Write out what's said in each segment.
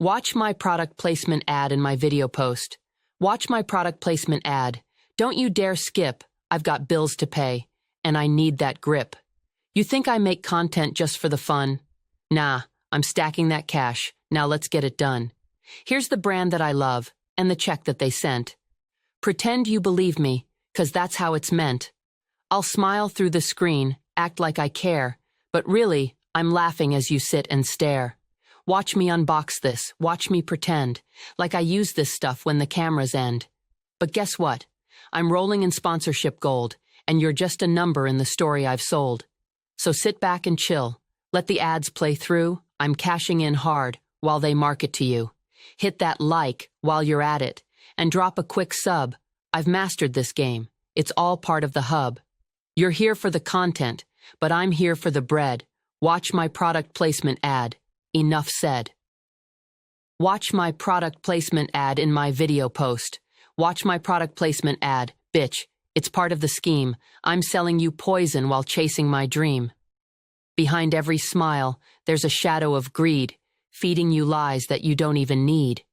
Watch my product placement ad in my video post. Watch my product placement ad. Don't you dare skip. I've got bills to pay, and I need that grip. You think I make content just for the fun? Nah, I'm stacking that cash. Now let's get it done. Here's the brand that I love, and the check that they sent. Pretend you believe me, 'cause that's how it's meant. I'll smile through the screen, act like I care, but really, I'm laughing as you sit and stare. Watch me unbox this, watch me pretend, like I use this stuff when the cameras end. But guess what? I'm rolling in sponsorship gold, and you're just a number in the story I've sold. So sit back and chill. Let the ads play through. I'm cashing in hard while they market to you. Hit that like while you're at it, and drop a quick sub. I've mastered this game. It's all part of the hub. You're here for the content, but I'm here for the bread. Watch my product placement ad. Enough said. Watch my product placement ad in my video post. Watch my product placement ad. Bitch, it's part of the scheme. I'm selling you poison while chasing my dream. Behind every smile, there's a shadow of greed, feeding you lies that you don't even need.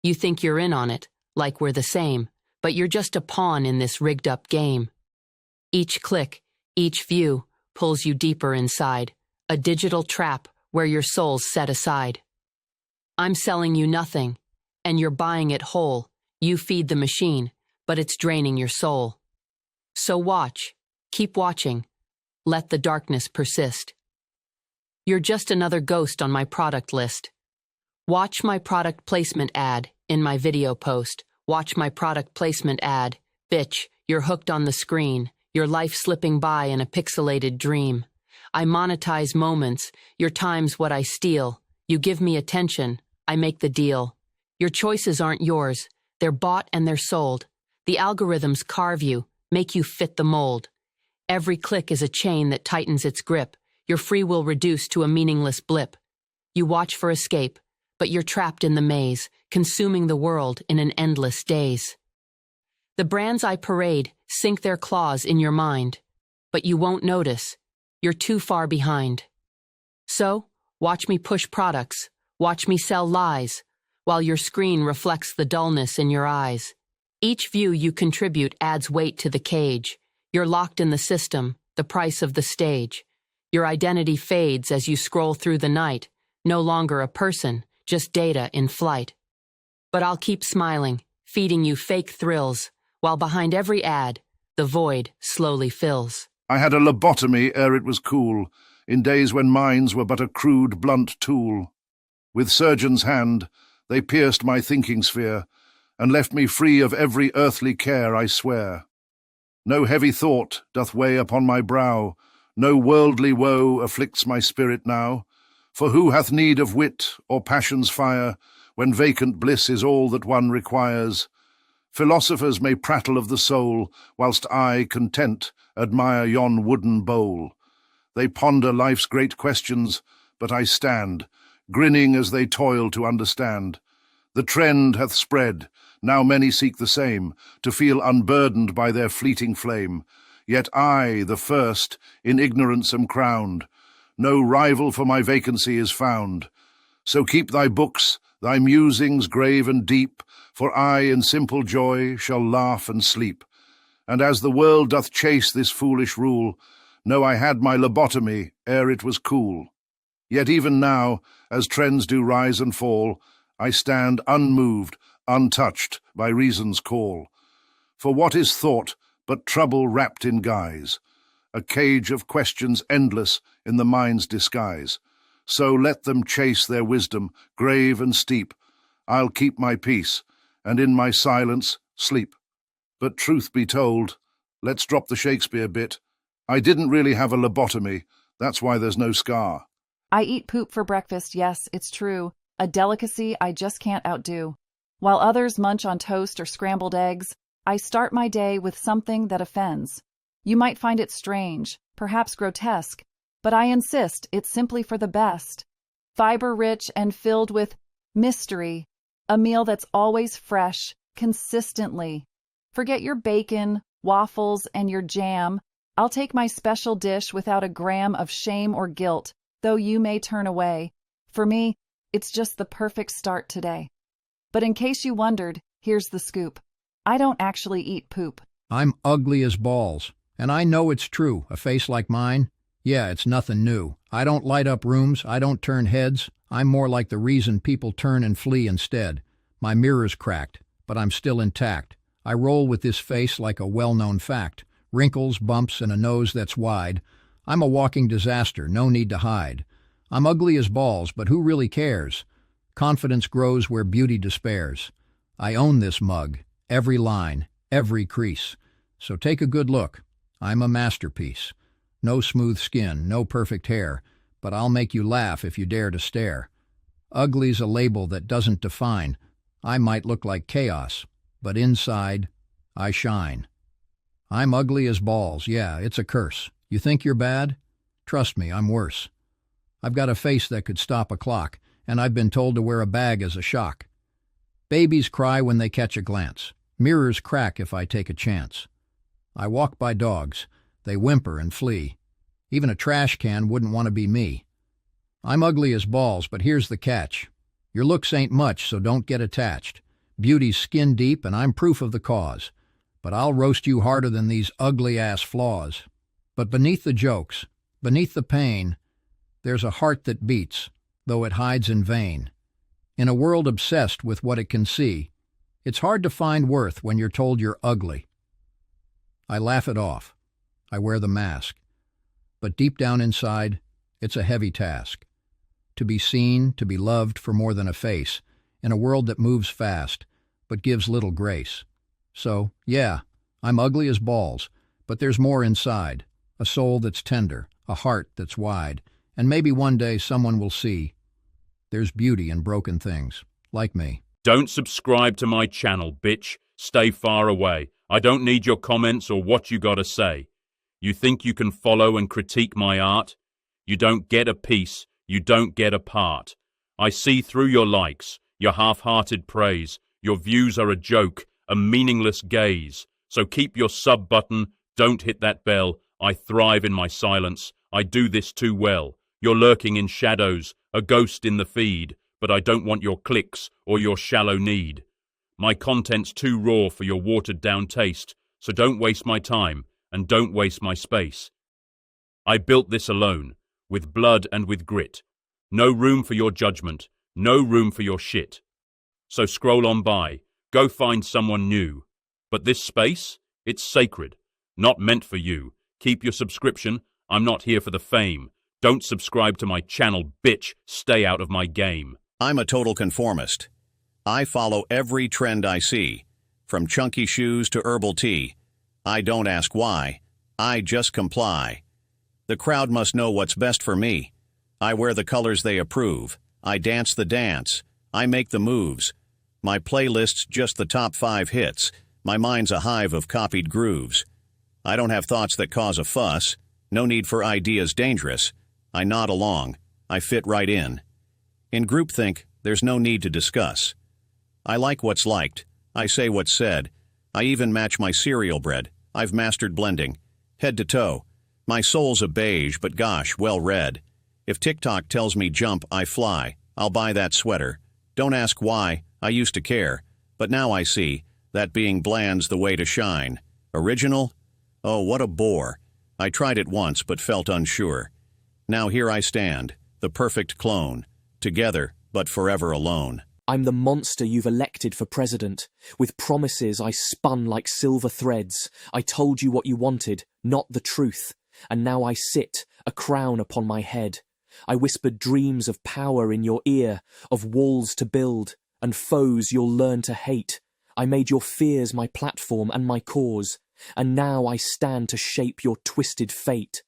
You think you're in on it, like we're the same, but you're just a pawn in this rigged-up game. Each click, each view, pulls you deeper inside, a digital trap where your soul's set aside. I'm selling you nothing, and you're buying it whole. You feed the machine, but it's draining your soul. So watch, keep watching, let the darkness persist. You're just another ghost on my product list. Watch my product placement ad in my video post. Watch my product placement ad. Bitch, you're hooked on the screen, your life slipping by in a pixelated dream. I monetize moments, your time's what I steal. You give me attention, I make the deal. Your choices aren't yours, they're bought and they're sold. The algorithms carve you, make you fit the mold. Every click is a chain that tightens its grip, your free will reduced to a meaningless blip. You watch for escape, but you're trapped in the maze, consuming the world in an endless daze. The brands I parade sink their claws in your mind, but you won't notice. You're too far behind. So, watch me push products, watch me sell lies, while your screen reflects the dullness in your eyes. Each view you contribute adds weight to the cage. You're locked in the system, the price of the stage. Your identity fades as you scroll through the night, no longer a person, just data in flight. But I'll keep smiling, feeding you fake thrills, while behind every ad, the void slowly fills. I had a lobotomy ere it was cool, in days when minds were but a crude, blunt tool. With surgeon's hand, they pierced my thinking sphere, and left me free of every earthly care, I swear. No heavy thought doth weigh upon my brow, no worldly woe afflicts my spirit now. For who hath need of wit or passion's fire, when vacant bliss is all that one requires? Philosophers may prattle of the soul, whilst I, content, admire yon wooden bowl. They ponder life's great questions, but I stand, grinning as they toil to understand. The trend hath spread, now many seek the same, to feel unburdened by their fleeting flame. Yet I, the first, in ignorance am crowned. No rival for my vacancy is found. So keep thy books, thy musings grave and deep, for I in simple joy shall laugh and sleep. And as the world doth chase this foolish rule, know I had my lobotomy ere it was cool. Yet even now, as trends do rise and fall, I stand unmoved, untouched by reason's call. For what is thought but trouble wrapped in guise, a cage of questions endless in the mind's disguise? So let them chase their wisdom, grave and steep. I'll keep my peace, and in my silence sleep. But truth be told, let's drop the Shakespeare bit. I didn't really have a lobotomy, that's why there's no scar. I eat poop for breakfast, yes, it's true, a delicacy I just can't outdo. While others munch on toast or scrambled eggs, I start my day with something that offends. You might find it strange, perhaps grotesque, but I insist it's simply for the best. Fiber-rich and filled with mystery, a meal that's always fresh, consistently. Forget your bacon, waffles, and your jam. I'll take my special dish without a gram of shame or guilt, though you may turn away. For me, It's just the perfect start today. But in case you wondered, here's the scoop. I don't actually eat poop. I'm ugly as balls, and I know it's true. A face like mine? Yeah, it's nothing new. I don't light up rooms, I don't turn heads. I'm more like the reason people turn and flee instead. My mirror's cracked, but I'm still intact. I roll with this face like a well-known fact. Wrinkles, bumps, and a nose that's wide. I'm a walking disaster, no need to hide. I'm ugly as balls, but who really cares? Confidence grows where beauty despairs. I own this mug, every line, every crease. So take a good look. I'm a masterpiece. No smooth skin, no perfect hair, but I'll make you laugh if you dare to stare. Ugly's a label that doesn't define. I might look like chaos, but inside, I shine. I'm ugly as balls, yeah, it's a curse. You think you're bad? Trust me, I'm worse. I've got a face that could stop a clock, and I've been told to wear a bag as a shock. Babies cry when they catch a glance. Mirrors crack if I take a chance. I walk by dogs. They whimper and flee. Even a trash can wouldn't want to be me. I'm ugly as balls, but here's the catch. Your looks ain't much, so don't get attached. Beauty's skin deep, and I'm proof of the cause. But I'll roast you harder than these ugly-ass flaws. But beneath the jokes, beneath the pain, there's a heart that beats, though it hides in vain. In a world obsessed with what it can see, it's hard to find worth when you're told you're ugly. I laugh it off. I wear the mask. But deep down inside, it's a heavy task. To be seen, to be loved for more than a face, in a world that moves fast, but gives little grace. So, yeah, I'm ugly as balls, but there's more inside. A soul that's tender, a heart that's wide, and maybe one day someone will see there's beauty in broken things, like me. Don't subscribe to my channel, bitch. Stay far away. I don't need your comments or what you gotta say. You think you can follow and critique my art? You don't get a piece, you don't get a part. I see through your likes, your half-hearted praise. Your views are a joke, a meaningless gaze. So keep your sub button, don't hit that bell. I thrive in my silence, I do this too well. You're lurking in shadows, a ghost in the feed, but I don't want your clicks or your shallow need. My content's too raw for your watered-down taste, so don't waste my time and don't waste my space. I built this alone, with blood and with grit. No room for your judgment, no room for your shit. So scroll on by, go find someone new. But this space, it's sacred, not meant for you. Keep your subscription, I'm not here for the fame. Don't subscribe to my channel, bitch, stay out of my game. I'm a total conformist. I follow every trend I see, from chunky shoes to herbal tea. I don't ask why, I just comply. The crowd must know what's best for me. I wear the colors they approve. I dance the dance. I make the moves. My playlist's just the top 5 hits. My mind's a hive of copied grooves. I don't have thoughts that cause a fuss. No need for ideas dangerous. I nod along. I fit right in. In groupthink, there's no need to discuss. I like what's liked. I say what's said. I even match my cereal bread. I've mastered blending. Head to toe. My soul's a beige, but gosh, well read. If TikTok tells me jump, I fly. I'll buy that sweater. Don't ask why, I used to care. But now I see that being bland's the way to shine. Original? Oh, what a bore. I tried it once but felt unsure. Now here I stand, the perfect clone. Together, but forever alone. I'm the monster you've elected for president. With promises I spun like silver threads. I told you what you wanted, not the truth. And now I sit, a crown upon my head. I whispered dreams of power in your ear, of walls to build, and foes you'll learn to hate. I made your fears my platform and my cause, and now I stand to shape your twisted fate.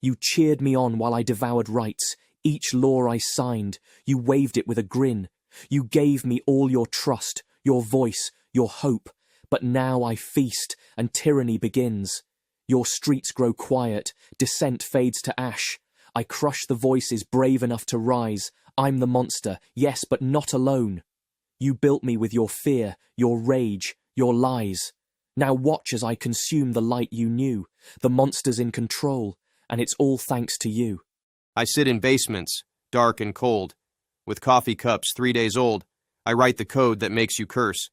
You cheered me on while I devoured rights. Each law I signed, you waved it with a grin. You gave me all your trust, your voice, your hope. But now I feast, and tyranny begins. Your streets grow quiet, dissent fades to ash. I crush the voices brave enough to rise. I'm the monster, yes, but not alone. You built me with your fear, your rage, your lies. Now watch as I consume the light you knew. The monster's in control, and it's all thanks to you. I sit in basements, dark and cold. with coffee cups 3 days old. I write the code that makes you curse.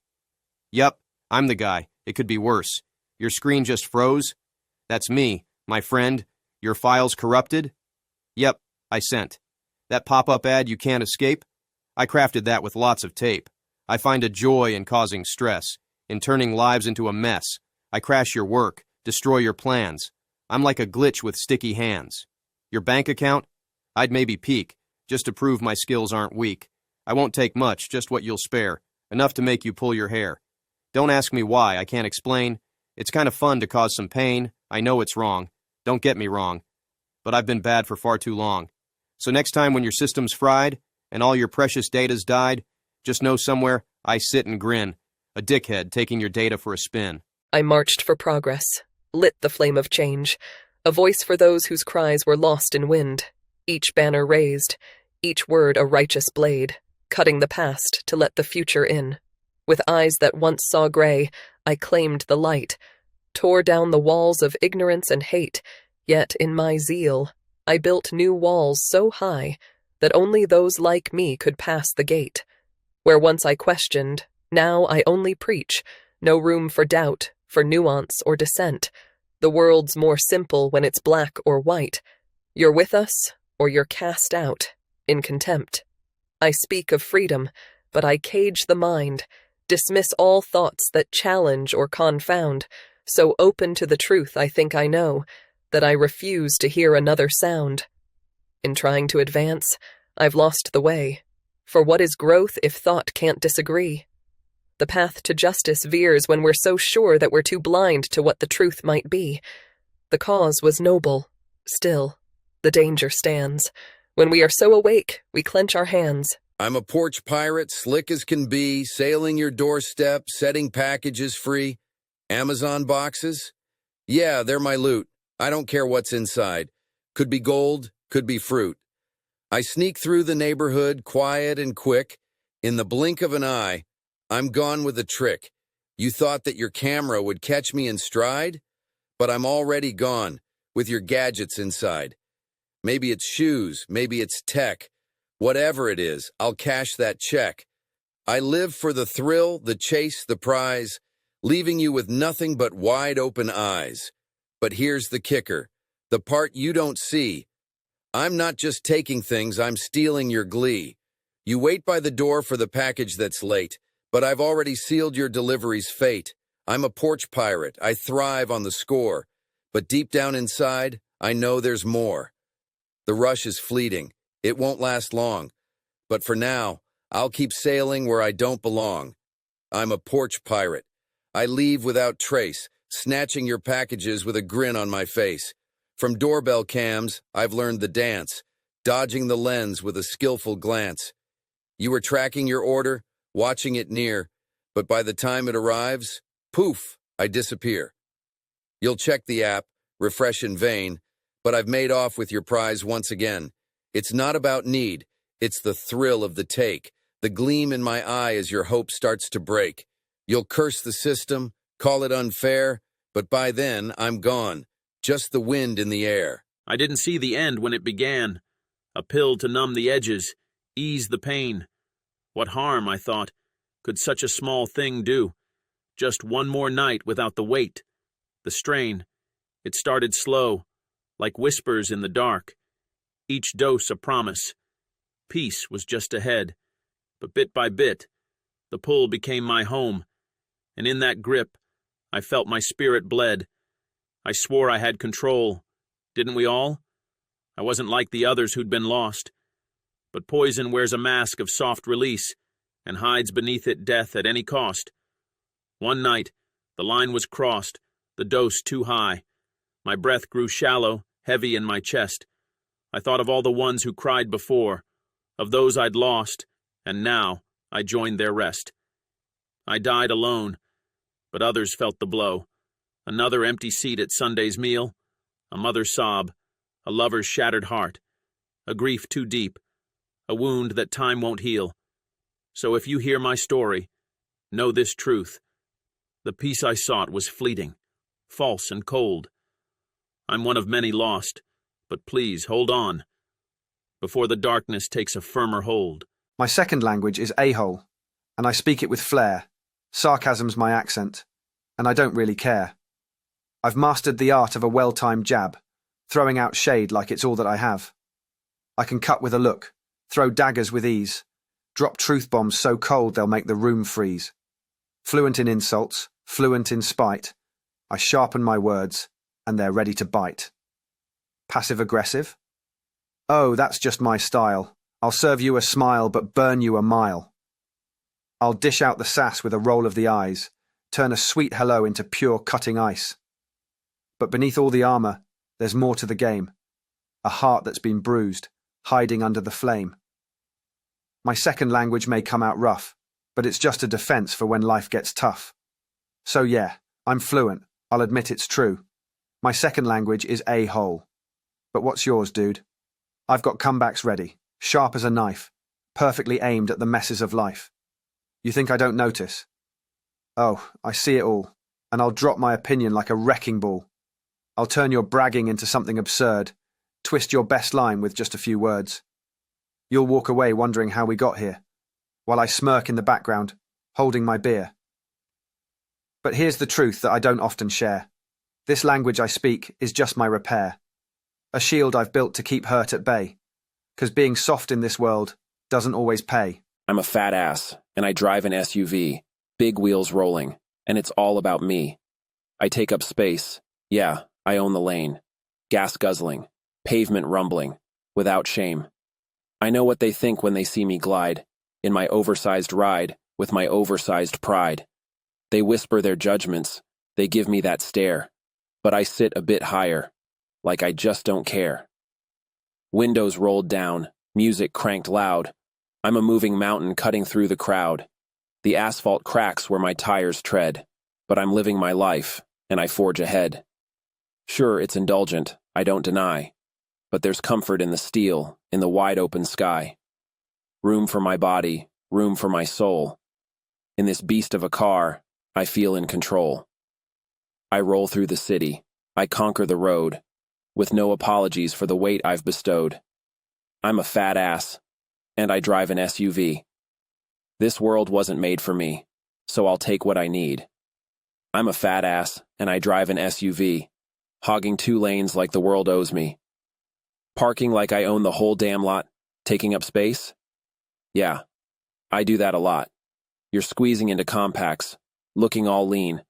Yep, I'm the guy. It could be worse. Your screen just froze? That's me, my friend. Your files corrupted? Yep, I sent. That pop-up ad you can't escape? I crafted that with lots of tape. I find a joy in causing stress, in turning lives into a mess. I crash your work, destroy your plans. I'm like a glitch with sticky hands. Your bank account? I'd maybe peek, just to prove my skills aren't weak. I won't take much, just what you'll spare, enough to make you pull your hair. Don't ask me why, I can't explain. It's kind of fun to cause some pain. I know it's wrong. Don't get me wrong. But I've been bad for far too long. So next time when your system's fried and all your precious data's died, just know somewhere I sit and grin, a dickhead taking your data for a spin. I marched for progress, lit the flame of change, a voice for those whose cries were lost in wind, each banner raised, each word a righteous blade, cutting the past to let the future in. With eyes that once saw gray, I claimed the light, tore down the walls of ignorance and hate, yet in my zeal, I built new walls so high that only those like me could pass the gate. Where once I questioned, now I only preach, no room for doubt, for nuance or dissent. The world's more simple when it's black or white. You're with us, or you're cast out, in contempt. I speak of freedom, but I cage the mind, dismiss all thoughts that challenge or confound, so open to the truth I think I know, that I refuse to hear another sound. In trying to advance, I've lost the way. For what is growth if thought can't disagree? The path to justice veers when we're so sure that we're too blind to what the truth might be. The cause was noble. Still, the danger stands. When we are so awake, we clench our hands. I'm a porch pirate, slick as can be, sailing your doorstep, setting packages free. Amazon boxes? Yeah, they're my loot. I don't care what's inside. Could be gold, could be fruit. I sneak through the neighborhood, quiet and quick. In the blink of an eye, I'm gone with a trick. You thought that your camera would catch me in stride? But I'm already gone, with your gadgets inside. Maybe it's shoes, maybe it's tech. Whatever it is, I'll cash that check. I live for the thrill, the chase, the prize, leaving you with nothing but wide open eyes. But here's the kicker, the part you don't see. I'm not just taking things, I'm stealing your glee. You wait by the door for the package that's late, but I've already sealed your delivery's fate. I'm a porch pirate, I thrive on the score. But deep down inside, I know there's more. The rush is fleeting, it won't last long. But for now, I'll keep sailing where I don't belong. I'm a porch pirate. I leave without trace, snatching your packages with a grin on my face. From doorbell cams, I've learned the dance, dodging the lens with a skillful glance. You were tracking your order, watching it near, but by the time it arrives, poof, I disappear. You'll check the app, refresh in vain, but I've made off with your prize once again. It's not about need, it's the thrill of the take, the gleam in my eye as your hope starts to break. You'll curse the system, call it unfair, but by then, I'm gone. Just the wind in the air. I didn't see the end when it began. A pill to numb the edges, ease the pain. What harm, I thought, could such a small thing do? Just one more night without the weight, the strain. It started slow, like whispers in the dark. Each dose a promise. Peace was just ahead. But bit by bit, the pull became my home. And in that grip, I felt my spirit bled. I swore I had control. Didn't we all? I wasn't like the others who'd been lost. But poison wears a mask of soft release and hides beneath it death at any cost. One night, the line was crossed, the dose too high. My breath grew shallow, heavy in my chest. I thought of all the ones who cried before, of those I'd lost, and now I joined their rest. I died alone, but others felt the blow. Another empty seat at Sunday's meal, a mother's sob, a lover's shattered heart, a grief too deep, a wound that time won't heal. So if you hear my story, know this truth. The peace I sought was fleeting, false and cold. I'm one of many lost, but please hold on, before the darkness takes a firmer hold. My second language is a-hole, and I speak it with flair. Sarcasm's my accent, and I don't really care. I've mastered the art of a well-timed jab, throwing out shade like it's all that I have. I can cut with a look, throw daggers with ease, drop truth bombs so cold they'll make the room freeze. Fluent in insults, fluent in spite, I sharpen my words, and they're ready to bite. Passive-aggressive? Oh, that's just my style. I'll serve you a smile but burn you a mile. I'll dish out the sass with a roll of the eyes, turn a sweet hello into pure cutting ice. But beneath all the armour, there's more to the game. A heart that's been bruised, hiding under the flame. My second language may come out rough, but it's just a defence for when life gets tough. So yeah, I'm fluent, I'll admit it's true. My second language is a-hole. But what's yours, dude? I've got comebacks ready, sharp as a knife, perfectly aimed at the messes of life. You think I don't notice? Oh, I see it all, and I'll drop my opinion like a wrecking ball. I'll turn your bragging into something absurd, twist your best line with just a few words. You'll walk away wondering how we got here, while I smirk in the background, holding my beer. But here's the truth that I don't often share. This language I speak is just my repair. A shield I've built to keep hurt at bay. 'Cause being soft in this world doesn't always pay. I'm a fat ass, and I drive an SUV, big wheels rolling, and it's all about me. I take up space. Yeah, I own the lane. Gas guzzling, pavement rumbling, without shame. I know what they think when they see me glide, in my oversized ride, with my oversized pride. They whisper their judgments, they give me that stare, but I sit a bit higher, like I just don't care. Windows rolled down, music cranked loud. I'm a moving mountain cutting through the crowd. The asphalt cracks where my tires tread, but I'm living my life, and I forge ahead. Sure, it's indulgent, I don't deny, but there's comfort in the steel, in the wide open sky. Room for my body, room for my soul. In this beast of a car, I feel in control. I roll through the city, I conquer the road, with no apologies for the weight I've bestowed. I'm a fat ass, and I drive an SUV. This world wasn't made for me, so I'll take what I need. I'm a fat ass, and I drive an SUV, hogging 2 lanes like the world owes me. Parking like I own the whole damn lot, taking up space? Yeah, I do that a lot. You're squeezing into compacts, looking all lean,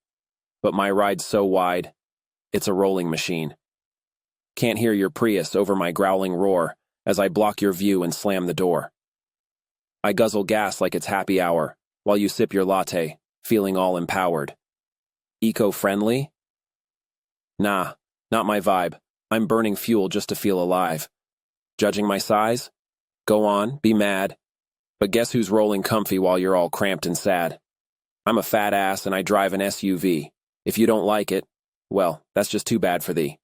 but my ride's so wide, it's a rolling machine. Can't hear your Prius over my growling roar as I block your view and slam the door. I guzzle gas like it's happy hour, while you sip your latte, feeling all empowered. Eco-friendly? Nah, not my vibe. I'm burning fuel just to feel alive. Judging my size? Go on, be mad. But guess who's rolling comfy while you're all cramped and sad? I'm a fat ass and I drive an SUV. If you don't like it, well, that's just too bad for thee.